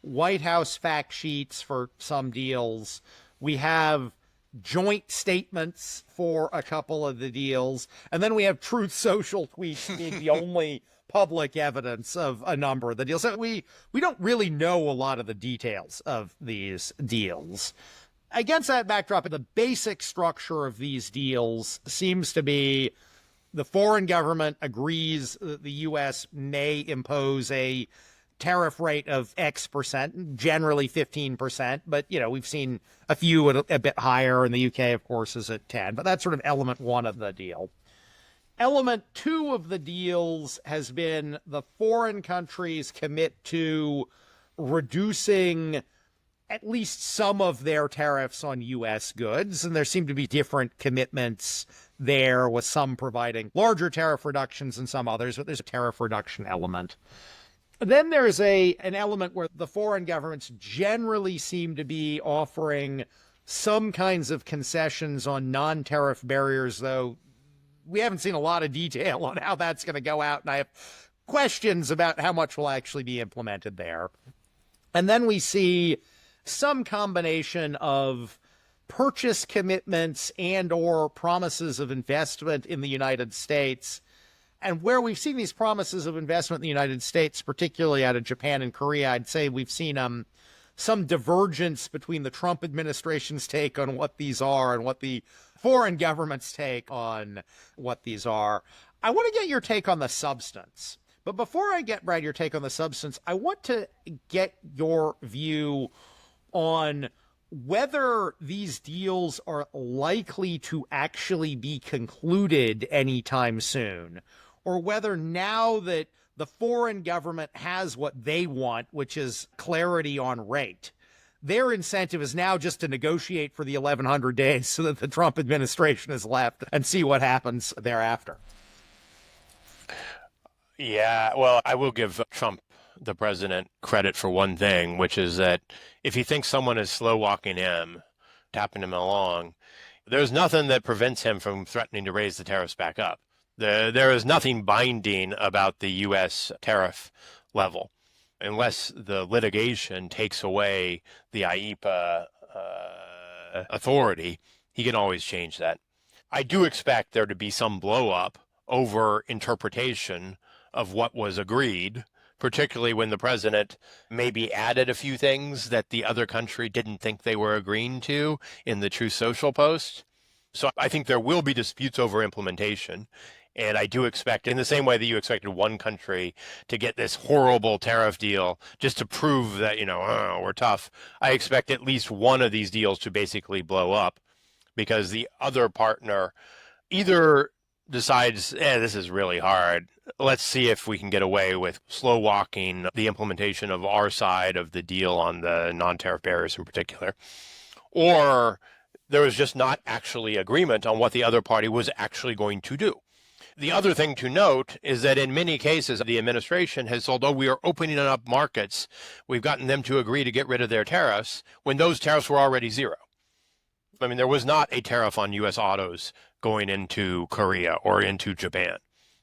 Speaker 3: White House fact sheets for some deals. We have joint statements for a couple of the deals. And then we have Truth Social tweets being the only public evidence of a number of the deals. So we don't really know a lot of the details of these deals. Against that backdrop, the basic structure of these deals seems to be the foreign government agrees that the U.S. may impose a tariff rate of X percent, generally 15%. But, we've seen a few a bit higher, and the UK, of course, is at 10. But that's sort of element one of the deal. Element two of the deals has been the foreign countries commit to reducing at least some of their tariffs on U.S. goods. And there seem to be different commitments there, with some providing larger tariff reductions and some others, but there's a tariff reduction element. Then there's an element where the foreign governments generally seem to be offering some kinds of concessions on non-tariff barriers, though we haven't seen a lot of detail on how that's going to go out, and I have questions about how much will actually be implemented there. And then we see some combination of purchase commitments and or promises of investment in the United States. And where we've seen these promises of investment in the United States, particularly out of Japan and Korea, I'd say we've seen some divergence between the Trump administration's take on what these are and what the foreign government's take on what these are. I want to get your take on the substance. But before I get, Brad, your take on the substance, I want to get your view on whether these deals are likely to actually be concluded anytime soon, or whether now that the foreign government has what they want, which is clarity on rate, their incentive is now just to negotiate for the 1,100 days so that the Trump administration is left and see what happens thereafter.
Speaker 2: Yeah, well, I will give Trump, the president, credit for one thing, which is that if he thinks someone is slow walking him, tapping him along, there's nothing that prevents him from threatening to raise the tariffs back up. There is nothing binding about the U.S. tariff level unless the litigation takes away the IEEPA authority. He can always change that. I do expect there to be some blow up over interpretation of what was agreed, particularly when the president maybe added a few things that the other country didn't think they were agreeing to in the Truth Social post. So I think there will be disputes over implementation. And I do expect, in the same way that you expected one country to get this horrible tariff deal just to prove that, we're tough, I expect at least one of these deals to basically blow up because the other partner either decides, this is really hard. Let's see if we can get away with slow walking the implementation of our side of the deal on the non-tariff barriers in particular. Or there was just not actually agreement on what the other party was actually going to do. The other thing to note is that in many cases, the administration has, although we are opening up markets, we've gotten them to agree to get rid of their tariffs when those tariffs were already zero. I mean, there was not a tariff on U.S. autos going into Korea or into Japan.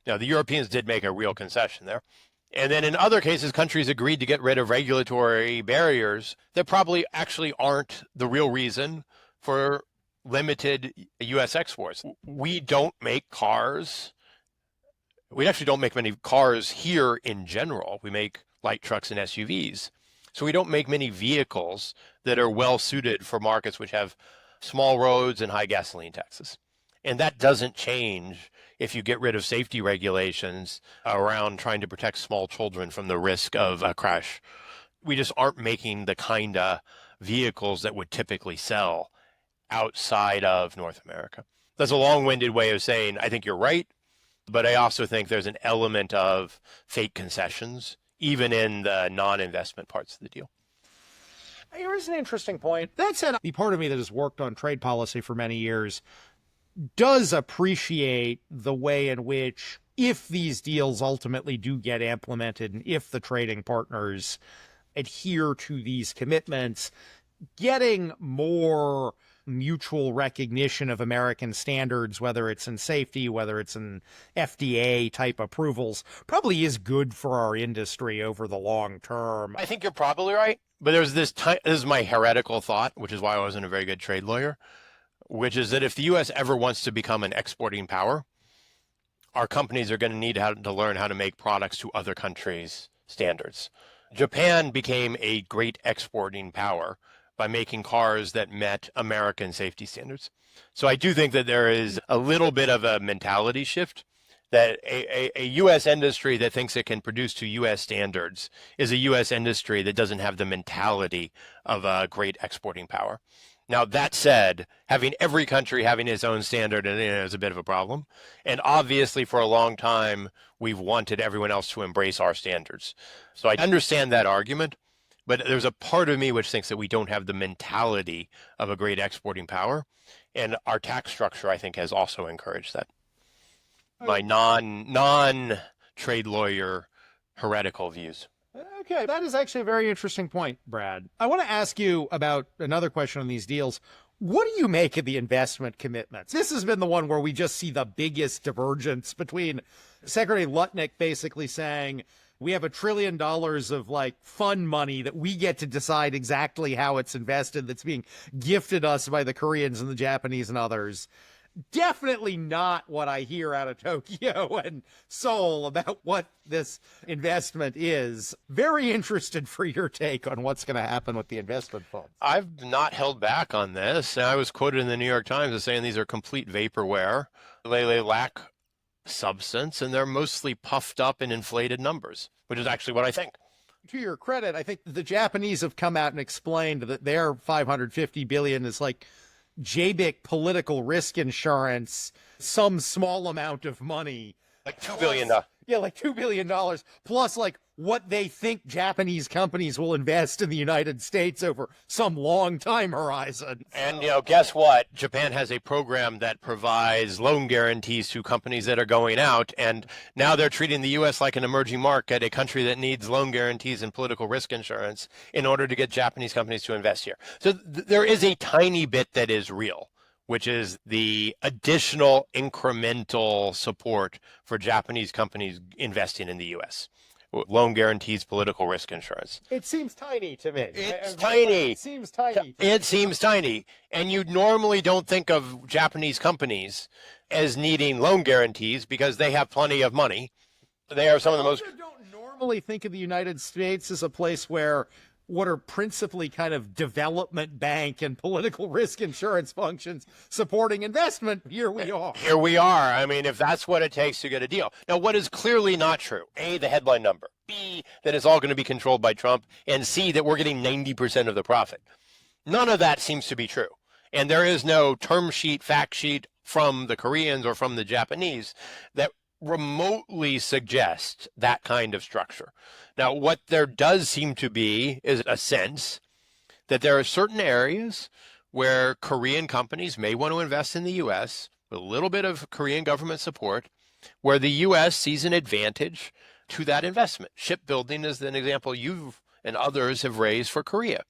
Speaker 2: Now, the Europeans did make a real concession there. And then in other cases, countries agreed to get rid of regulatory barriers that probably actually aren't the real reason for limited U.S. exports. We don't make cars. We actually don't make many cars here in general. We make light trucks and SUVs. So we don't make many vehicles that are well suited for markets which have small roads and high gasoline taxes. And that doesn't change if you get rid of safety regulations around trying to protect small children from the risk of a crash. We just aren't making the kind of vehicles that would typically sell outside of North America. That's a long-winded way of saying I think you're right, but I also think there's an element of fake concessions even in the non-investment parts of the deal.
Speaker 3: Here's an interesting point. That said, the part of me that has worked on trade policy for many years does appreciate the way in which, if these deals ultimately do get implemented and if the trading partners adhere to these commitments, getting more mutual recognition of American standards, whether it's in safety, whether it's in FDA type approvals, probably is good for our industry over the long term.
Speaker 2: I think you're probably right. But there's this is my heretical thought, which is why I wasn't a very good trade lawyer, which is that if the U.S. ever wants to become an exporting power, our companies are going to need to learn how to make products to other countries' standards. Japan became a great exporting power by making cars that met American safety standards. So I do think that there is a little bit of a mentality shift, that a U.S. industry that thinks it can produce to U.S. standards is a U.S. industry that doesn't have the mentality of a great exporting power. Now, that said, having every country having its own standard is a bit of a problem. And obviously, for a long time, we've wanted everyone else to embrace our standards. So I understand that argument, but there's a part of me which thinks that we don't have the mentality of a great exporting power. And our tax structure, I think, has also encouraged that. My non-trade lawyer heretical views.
Speaker 3: Okay, that is actually a very interesting point, Brad. I want to ask you about another question on these deals. What do you make of the investment commitments? This has been the one where we just see the biggest divergence between Secretary Lutnick basically saying, we have $1 trillion of fund money that we get to decide exactly how it's invested, that's being gifted us by the Koreans and the Japanese and others. Definitely not what I hear out of Tokyo and Seoul about what this investment is. Very interested for your take on what's going to happen with the investment funds.
Speaker 2: I've not held back on this. I was quoted in the New York Times as saying these are complete vaporware. They lack substance, and they're mostly puffed up and inflated numbers, which is actually what I think.
Speaker 3: To your credit, I think the Japanese have come out and explained that their $550 billion is JBIC political risk insurance, some small amount of money.
Speaker 2: $2 billion.
Speaker 3: Yeah, $2 billion, plus what they think Japanese companies will invest in the United States over some long time horizon.
Speaker 2: And, guess what? Japan has a program that provides loan guarantees to companies that are going out. And now they're treating the U.S. like an emerging market, a country that needs loan guarantees and political risk insurance in order to get Japanese companies to invest here. So there is a tiny bit that is real, which is the additional incremental support for Japanese companies investing in the U.S. Loan guarantees, political risk insurance.
Speaker 3: It seems tiny to me.
Speaker 2: It's tiny.
Speaker 3: It seems tiny.
Speaker 2: It seems tiny. And you normally don't think of Japanese companies as needing loan guarantees because they have plenty of money. They are some of the most...
Speaker 3: I don't normally think of the United States as a place where what are principally kind of development bank and political risk insurance functions supporting investment. Here we are.
Speaker 2: Here we are. I mean, if that's what it takes to get a deal. Now, what is clearly not true, A, the headline number, B, that it's all going to be controlled by Trump, and C, that we're getting 90% of the profit. None of that seems to be true. And there is no term sheet, fact sheet from the Koreans or from the Japanese that remotely suggest that kind of structure. Now, what there does seem to be is a sense that there are certain areas where Korean companies may want to invest in the U.S. with a little bit of Korean government support, where the U.S. sees an advantage to that investment. Shipbuilding is an example you and others have raised for Korea.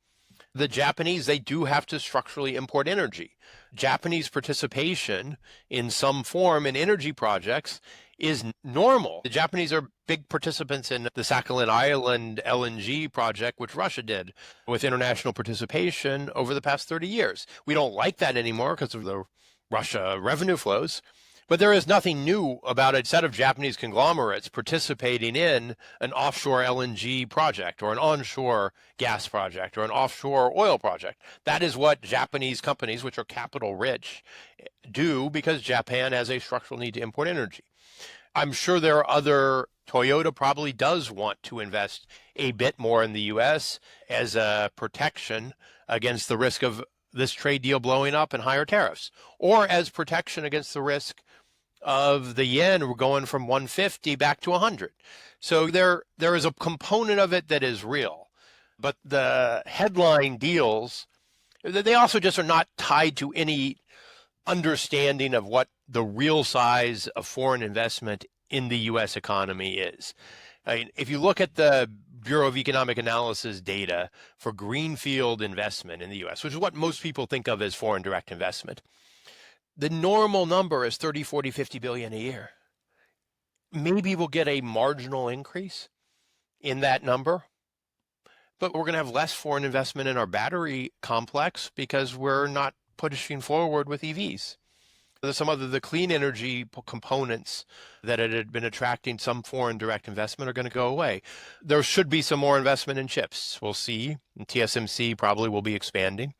Speaker 2: The Japanese, they do have to structurally import energy. Japanese participation in some form in energy projects is normal. The Japanese are big participants in the Sakhalin Island LNG project, which Russia did with international participation over the past 30 years. We don't like that anymore because of the Russia revenue flows. But there is nothing new about a set of Japanese conglomerates participating in an offshore LNG project or an onshore gas project or an offshore oil project. That is what Japanese companies, which are capital rich, do because Japan has a structural need to import energy. I'm sure there are other. Toyota probably does want to invest a bit more in the U.S. as a protection against the risk of this trade deal blowing up and higher tariffs, or as protection against the risk of the yen. We're going from 150 back to 100. So there is a component of it that is real. But the headline deals, they also just are not tied to any understanding of what the real size of foreign investment in the U.S. economy is. I mean, if you look at the Bureau of Economic Analysis data for greenfield investment in the U.S., which is what most people think of as foreign direct investment, the normal number is 30, 40, 50 billion a year. Maybe we'll get a marginal increase in that number, but we're going to have less foreign investment in our battery complex because we're not pushing forward with EVs. There's some other, the clean energy components that had been attracting some foreign direct investment are going to go away. There should be some more investment in chips. We'll see. And TSMC probably will be expanding.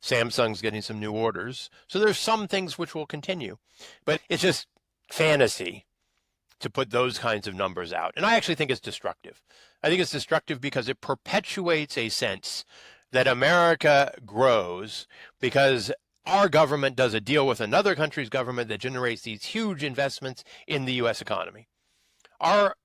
Speaker 2: Samsung's getting some new orders. So there's some things which will continue. But it's just fantasy to put those kinds of numbers out. And I actually think it's destructive. I think it's destructive because it perpetuates a sense that America grows because our government does a deal with another country's government that generates these huge investments in the U.S. economy. Our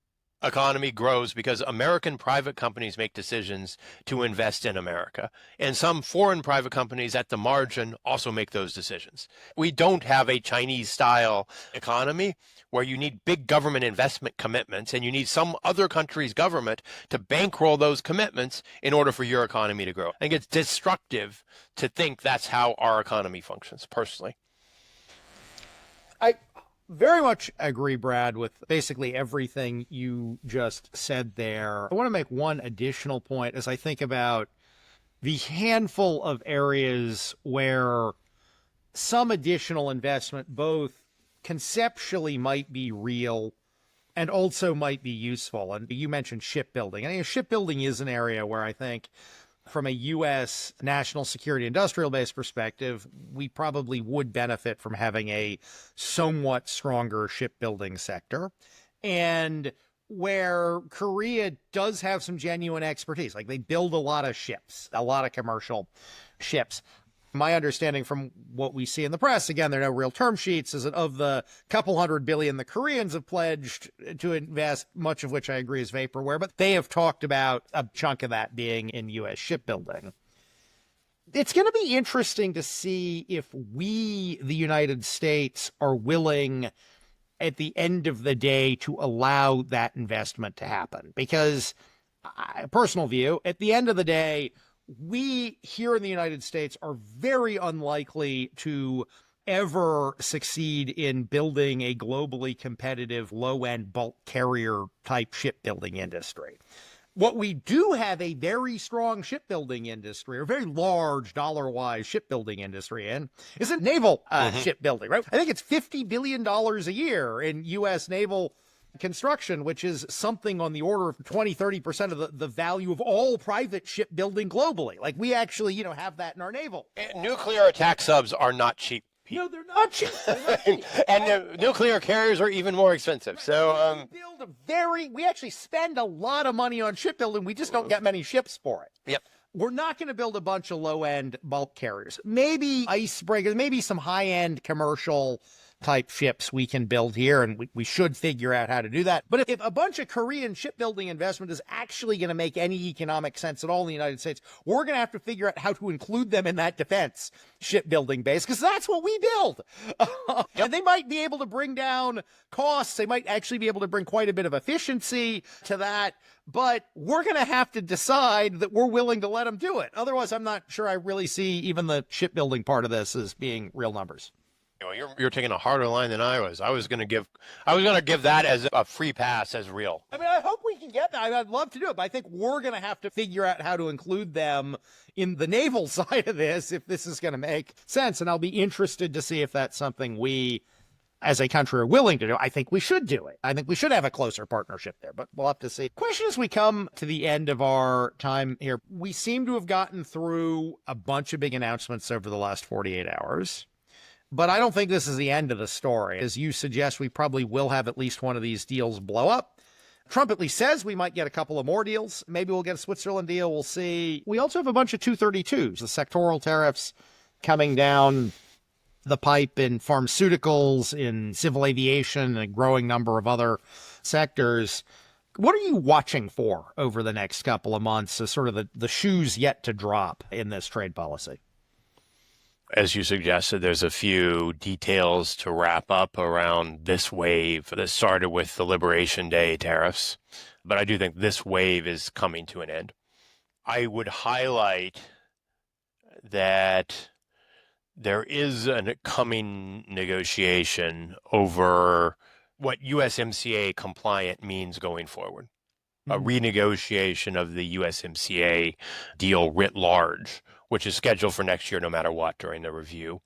Speaker 2: economy grows because American private companies make decisions to invest in America. And some foreign private companies at the margin also make those decisions. We don't have a Chinese-style economy where you need big government investment commitments and you need some other country's government to bankroll those commitments in order for your economy to grow. I think it's destructive to think that's how our economy functions, personally.
Speaker 3: I very much agree, Brad, with basically everything you just said there. I want to make one additional point as I think about the handful of areas where some additional investment both conceptually might be real and also might be useful. And you mentioned shipbuilding. And shipbuilding is an area where I think from a U.S. national security industrial base perspective, we probably would benefit from having a somewhat stronger shipbuilding sector. And where Korea does have some genuine expertise, like they build a lot of ships, a lot of commercial ships. My understanding from what we see in the press, again, there are no real term sheets, is that of the couple $100 billion the Koreans have pledged to invest, much of which I agree is vaporware, but they have talked about a chunk of that being in U.S. shipbuilding. It's going to be interesting to see if we, the United States, are willing at the end of the day to allow that investment to happen. Because, personal view, at the end of the day, we here in the United States are very unlikely to ever succeed in building a globally competitive low-end bulk carrier type shipbuilding industry. What we do have a very strong shipbuilding industry, or very large dollar-wise shipbuilding industry in, is a naval shipbuilding, right? I think it's $50 billion a year in U.S. naval construction, which is something on the order of 20-30% of the value of all private shipbuilding globally. Like we actually, have that in our naval.
Speaker 2: Nuclear attack subs are not cheap.
Speaker 3: No, they're not cheap.
Speaker 2: And nuclear carriers are even more expensive. So
Speaker 3: we actually spend a lot of money on shipbuilding. We just don't get many ships for it.
Speaker 2: Yep.
Speaker 3: We're not going to build a bunch of low-end bulk carriers. Maybe icebreakers, maybe some high-end commercial type ships we can build here, and we should figure out how to do that. But if a bunch of Korean shipbuilding investment is actually going to make any economic sense at all in the United States, we're going to have to figure out how to include them in that defense shipbuilding base, because that's what we build. And they might be able to bring down costs. They might actually be able to bring quite a bit of efficiency to that. But we're going to have to decide that we're willing to let them do it. Otherwise, I'm not sure I really see even the shipbuilding part of this as being real numbers.
Speaker 2: You're taking a harder line than I was. I was going to give that as a free pass as real.
Speaker 3: I mean, I hope we can get that. I'd love to do it, but I think we're going to have to figure out how to include them in the naval side of this if this is going to make sense. And I'll be interested to see if that's something we, as a country, are willing to do. I think we should do it. I think we should have a closer partnership there, but we'll have to see. Question as we come to the end of our time here. We seem to have gotten through a bunch of big announcements over the last 48 hours. But I don't think this is the end of the story. As you suggest, we probably will have at least one of these deals blow up. Trump at least says we might get a couple of more deals. Maybe we'll get a Switzerland deal. We'll see. We also have a bunch of 232s, the sectoral tariffs coming down the pipe in pharmaceuticals, in civil aviation, and a growing number of other sectors. What are you watching for over the next couple of months as sort of the shoes yet to drop in this trade policy?
Speaker 2: As you suggested, there's a few details to wrap up around this wave that started with the Liberation Day tariffs, but I do think this wave is coming to an end. I would highlight that there is a coming negotiation over what USMCA compliant means going forward. A renegotiation of the USMCA deal writ large, which is scheduled for next year no matter what during the review.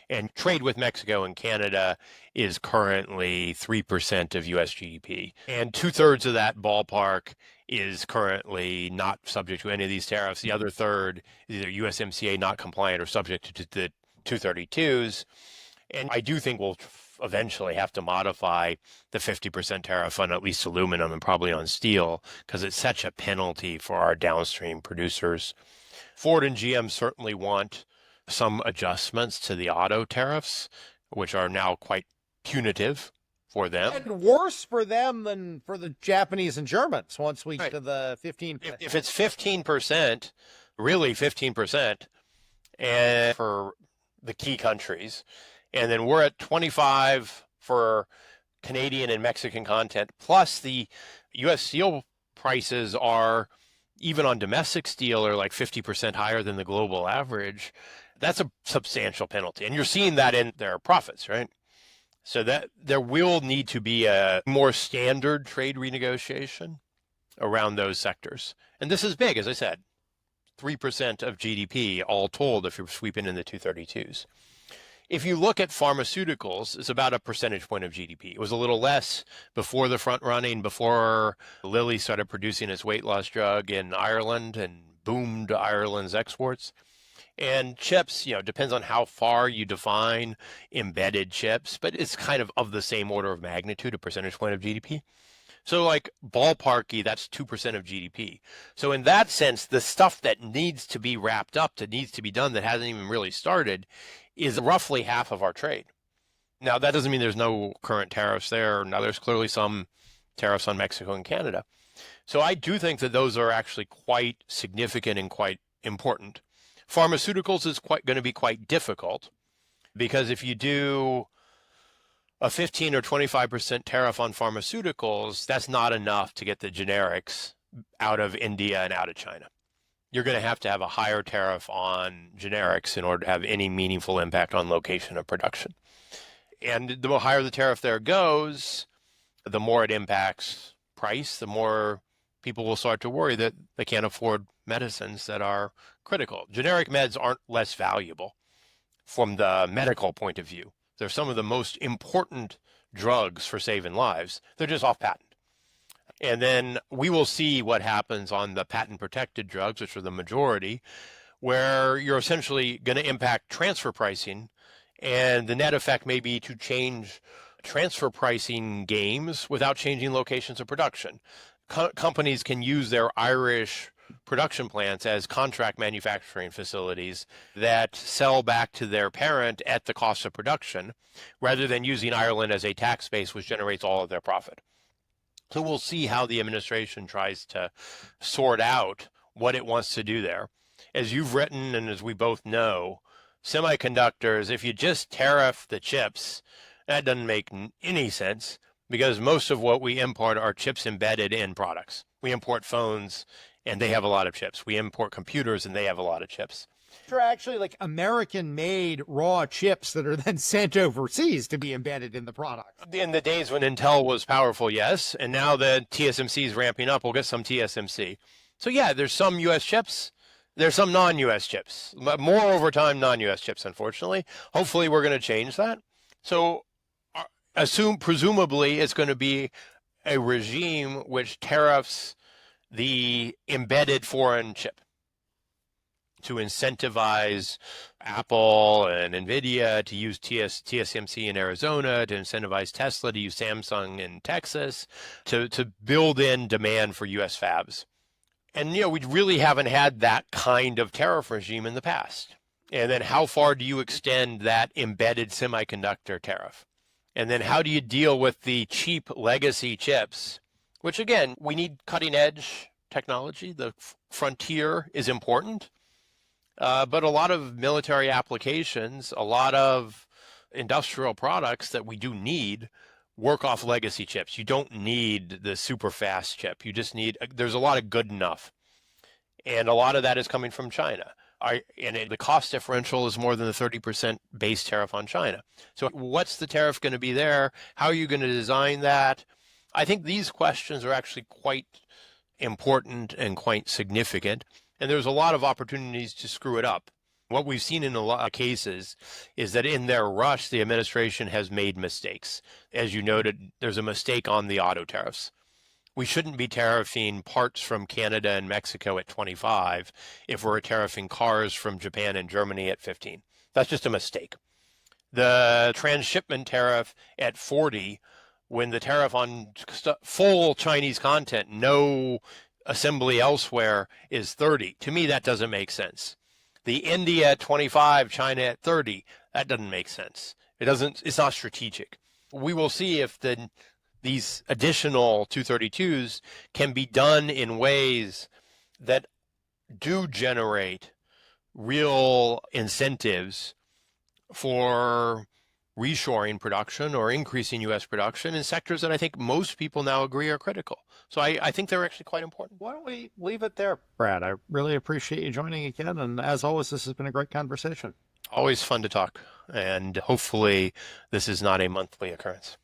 Speaker 2: And trade with Mexico and Canada is currently 3% of US GDP. And 2/3 of that ballpark is currently not subject to any of these tariffs. The other third is either USMCA not compliant or subject to the 232s. And I do think we'll eventually have to modify the 50% tariff on at least aluminum and probably on steel because it's such a penalty for our downstream producers. Ford and GM certainly want some adjustments to the auto tariffs, which are now quite punitive for them.
Speaker 3: And worse for them than for the Japanese and Germans once we get to the 15%.
Speaker 2: If it's 15%, really 15%, and for the key countries, and then we're at 25 for Canadian and Mexican content, plus the U.S. steel prices are, even on domestic steel, are like 50% higher than the global average. That's a substantial penalty. And you're seeing that in their profits, right? So that there will need to be a more standard trade renegotiation around those sectors. And this is big, as I said, 3% of GDP all told if you're sweeping in the 232s. If you look at pharmaceuticals, it's about a percentage point of GDP. It was a little less before the front running, before Lilly started producing its weight loss drug in Ireland and boomed Ireland's exports. And chips, depends on how far you define embedded chips, but it's kind of the same order of magnitude, a percentage point of GDP. So like ballparky, that's 2% of GDP. So in that sense, the stuff that needs to be wrapped up, that needs to be done, that hasn't even really started, is roughly half of our trade. Now, that doesn't mean there's no current tariffs there. Now, there's clearly some tariffs on Mexico and Canada. So I do think that those are actually quite significant and quite important. Pharmaceuticals is going to be quite difficult because if you do a 15 or 25% tariff on pharmaceuticals, that's not enough to get the generics out of India and out of China. You're going to have a higher tariff on generics in order to have any meaningful impact on location of production. And the higher the tariff there goes, the more it impacts price, the more people will start to worry that they can't afford medicines that are critical. Generic meds aren't less valuable from the medical point of view. They're some of the most important drugs for saving lives. They're just off patent. And then we will see what happens on the patent-protected drugs, which are the majority, where you're essentially going to impact transfer pricing. And the net effect may be to change transfer pricing games without changing locations of production. Companies can use their Irish production plants as contract manufacturing facilities that sell back to their parent at the cost of production, rather than using Ireland as a tax base, which generates all of their profit. So we'll see how the administration tries to sort out what it wants to do there. As you've written, and as we both know, semiconductors, if you just tariff the chips, that doesn't make any sense because most of what we import are chips embedded in products. We import phones and they have a lot of chips. We import computers and they have a lot of chips.
Speaker 3: They're actually like American-made raw chips that are then sent overseas to be embedded in the product.
Speaker 2: In the days when Intel was powerful, yes, and now that TSMC is ramping up, we'll get some TSMC. So yeah, there's some U.S. chips. There's some non-U.S. chips. But more over time, non-U.S. chips, unfortunately. Hopefully we're going to change that. So presumably it's going to be a regime which tariffs the embedded foreign chip to incentivize Apple and NVIDIA to use TSMC in Arizona, to incentivize Tesla to use Samsung in Texas, to build in demand for U.S. fabs. And, we really haven't had that kind of tariff regime in the past. And then how far do you extend that embedded semiconductor tariff? And then how do you deal with the cheap legacy chips, which again, we need cutting edge technology. The frontier is important, but a lot of military applications, a lot of industrial products that we do need work off legacy chips. You don't need the super fast chip. You just need, there's a lot of good enough. And a lot of that is coming from China. The cost differential is more than the 30% base tariff on China. So what's the tariff going to be there? How are you going to design that? I think these questions are actually quite important and quite significant. And there's a lot of opportunities to screw it up. What we've seen in a lot of cases is that in their rush, the administration has made mistakes. As you noted, there's a mistake on the auto tariffs. We shouldn't be tariffing parts from Canada and Mexico at 25 if we're tariffing cars from Japan and Germany at 15. That's just a mistake. The transshipment tariff at 40, when the tariff on full Chinese content, no assembly elsewhere, is 30. To me, that doesn't make sense. The India at 25, China at 30, that doesn't make sense. It's not strategic. We will see if these additional 232s can be done in ways that do generate real incentives for reshoring production or increasing U.S. production in sectors that I think most people now agree are critical. So I think they're actually quite important.
Speaker 3: Why don't we leave it there, Brad? I really appreciate you joining again. And as always, this has been a great conversation.
Speaker 2: Always fun to talk. And hopefully this is not a monthly occurrence.